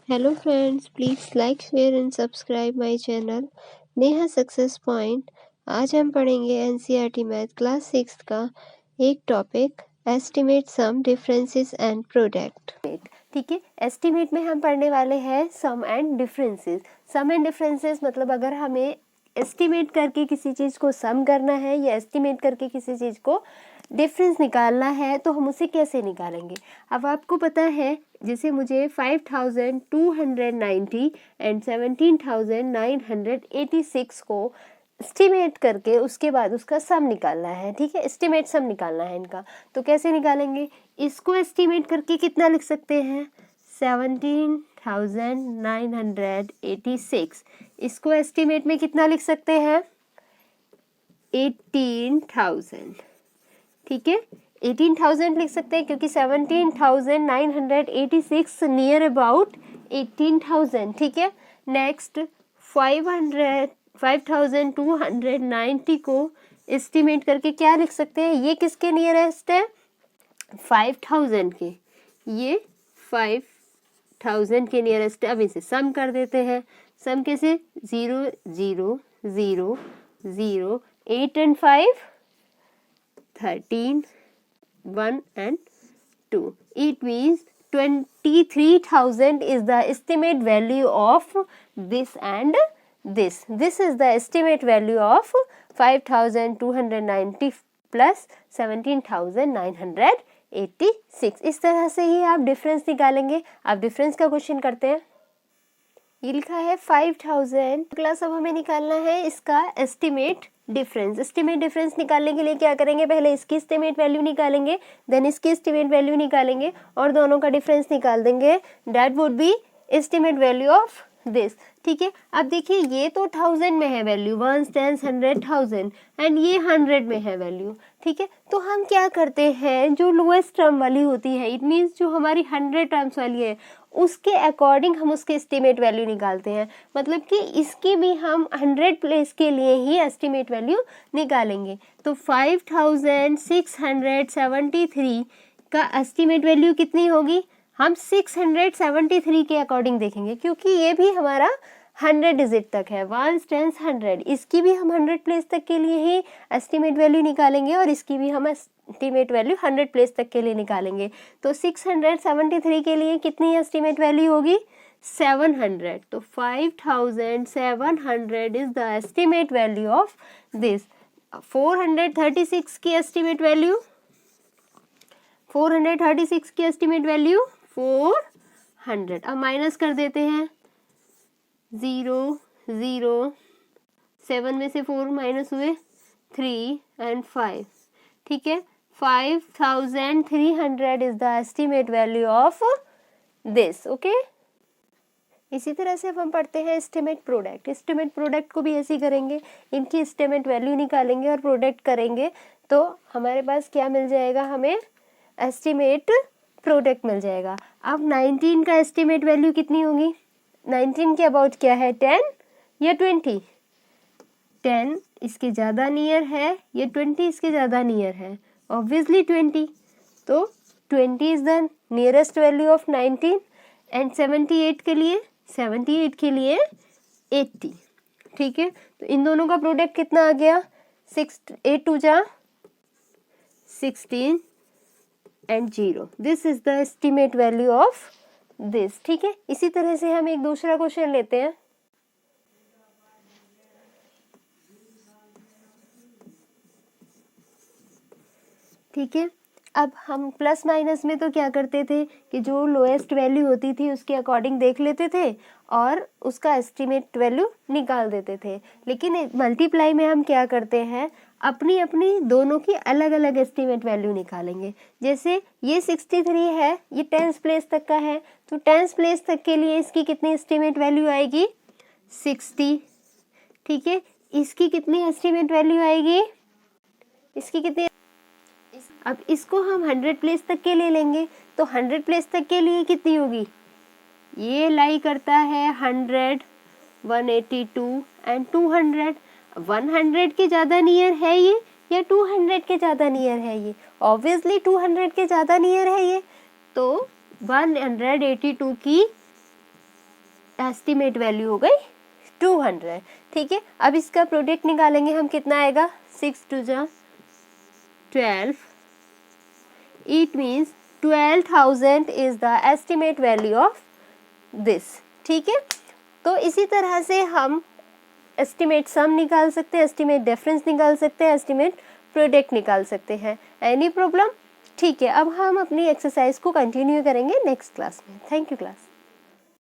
Hello friends, please like, share and subscribe my channel Neha success point. आज हम पढ़ेंगे NCERT math class 6 का एक topic estimate sum differences and product. ठीक है, एस्टिमेट में हम पढ़ने वाले हैं sum and differences. Sum and differences मतलब अगर हमें एस्टिमेट करके किसी चीज़ को सम करना है या एस्टिमेट करके किसी चीज़ को डिफरेंस निकालना है तो हम उसे कैसे निकालेंगे। अब आपको पता है जैसे मुझे 5290 एंड 17,986 को एस्टिमेट करके उसके बाद उसका सम निकालना है। ठीक है, एस्टिमेट सम निकालना है इनका। तो कैसे निकालेंगे, इसको एस्टिमेट करके कितना लिख सकते हैं 17,986। इसको एस्टिमेट में कितना लिख सकते हैं 18,000। ठीक है, 18,000 लिख सकते हैं क्योंकि 17,986 नियर अबाउट 18,000। ठीक है, नेक्स्ट 5,290 को एस्टिमेट करके क्या लिख सकते हैं, ये किसके नियरेस्ट है 5,000 के, ये 5,000 के नियरेस्ट है। अब इसे सम कर देते हैं। सम कैसे 0 0 0 0 8 and 5 13 1 and 2. It means 23,000 is the estimate value of this and this. This is the estimate value of 5,290 plus 17,986। इस तरह से ही आप डिफरेंस निकालेंगे। आप डिफरेंस का क्वेश्चन करते हैं। ये लिखा है 5,000 प्लस, अब हमें निकालना है इसका एस्टिमेट डिफरेंस। एस्टिमेट डिफरेंस निकालने के लिए क्या करेंगे, पहले इसकी एस्टिमेट वैल्यू निकालेंगे, देन इसकी एस्टिमेट वैल्यू निकालेंगे और दोनों का डिफरेंस निकाल देंगे। That would be estimate value of this. ठीक है, अब देखिए ये तो 1000 में है वैल्यू, 1 10 100 1000 एंड ये 100 में है वैल्यू। ठीक है, तो हम क्या करते हैं, जो लोएस्ट टर्म वाली होती है, इट मीन्स जो हमारी 100 टर्म्स वाली है, उसके अकॉर्डिंग हम उसके एस्टिमेट वैल्यू निकालते हैं। मतलब कि इसकी भी हम 100 प्लेस के लिए ही एस्टिमेट वैल्यू निकालेंगे। तो 5,673 का एस्टिमेट वैल्यू कितनी होगी, हम 673 के अकॉर्डिंग देखेंगे क्योंकि ये भी हमारा 100 डिजिट तक है, 1 10 100। इसकी भी हम 100 प्लेस तक के लिए ही एस्टिमेट वैल्यू निकालेंगे और इसकी भी हम एस्टिमेट वैल्यू 100 प्लेस तक के लिए निकालेंगे। तो 673 के लिए कितनी एस्टिमेट वैल्यू होगी 700। तो 5,700 is the estimate value of this. 436 की एस्टिमेट वैल्यू 436 की एस्टिमेट वैल्यू 400। अब माइनस कर देते हैं 0 0 7 में से 4 माइनस हुए 3 एंड 5। ठीक है, 5,300 is the estimate value of this. Okay, इसी तरह से अब हम पढ़ते हैं एस्टिमेट प्रोडक्ट। एस्टिमेट प्रोडक्ट को भी ऐसे ही करेंगे, इनकी एस्टिमेट वैल्यू निकालेंगे और प्रोडक्ट करेंगे तो हमारे पास क्या मिल जाएगा, हमें एस्टिमेट प्रोडक्ट मिल जाएगा। अब 19 का एस्टिमेट वैल्यू कितनी होगी, 19 के अबाउट क्या है 10 या 20। 10 इसके ज़्यादा नियर है या 20 इसके ज़्यादा नियर है, ऑब्वियसली 20। तो 20 is the nearest value of 19 and 78 के लिए 80। ठीक है, तो इन दोनों का प्रोडक्ट कितना आ गया 6 8 2 जा 16 and 0। This is the estimate value of this. ठीक है, इसी तरह से हम एक दूसरा क्वेश्चन लेते हैं। ठीक है, अब हम प्लस माइनस में तो क्या करते थे कि जो लोएस्ट वैल्यू होती थी उसके अकॉर्डिंग देख लेते थे और उसका एस्टिमेट वैल्यू निकाल देते थे। लेकिन मल्टीप्लाई में हम क्या करते हैं, अपनी अपनी दोनों की अलग अलग एस्टिमेट वैल्यू निकालेंगे। जैसे ये 63 है, ये 10th प्लेस तक का है, तो 10th प्लेस तक के लिए इसकी कितनी एस्टिमेट वैल्यू आएगी 60। ठीक है, इसकी कितनी एस्टिमेट वैल्यू आएगी, इसकी कितनी। अब इसको हम 100 प्लेस तक के लिए लेंगे तो 100 प्लेस तक के लिए कितनी होगी, ये लाई करता है 100 182 एंड 200। 100 के ज़्यादा नियर है ये या 200 के ज़्यादा नियर है ये, ऑब्वियसली 200 के ज़्यादा नियर है ये। तो 182 की एस्टिमेट वैल्यू हो गई 200। ठीक है, अब इसका प्रोडक्ट निकालेंगे हम, कितना आएगा 6 2 जा 12, it means 12,000 is the estimate value of this. ठीक है, तो इसी तरह से हम एस्टिमेट सम निकाल सकते हैं, एस्टिमेट डिफरेंस निकाल सकते हैं, एस्टिमेट प्रोडक्ट निकाल सकते हैं। Any problem? ठीक है, अब हम अपनी एक्सरसाइज को कंटिन्यू करेंगे नेक्स्ट क्लास में। Thank you class.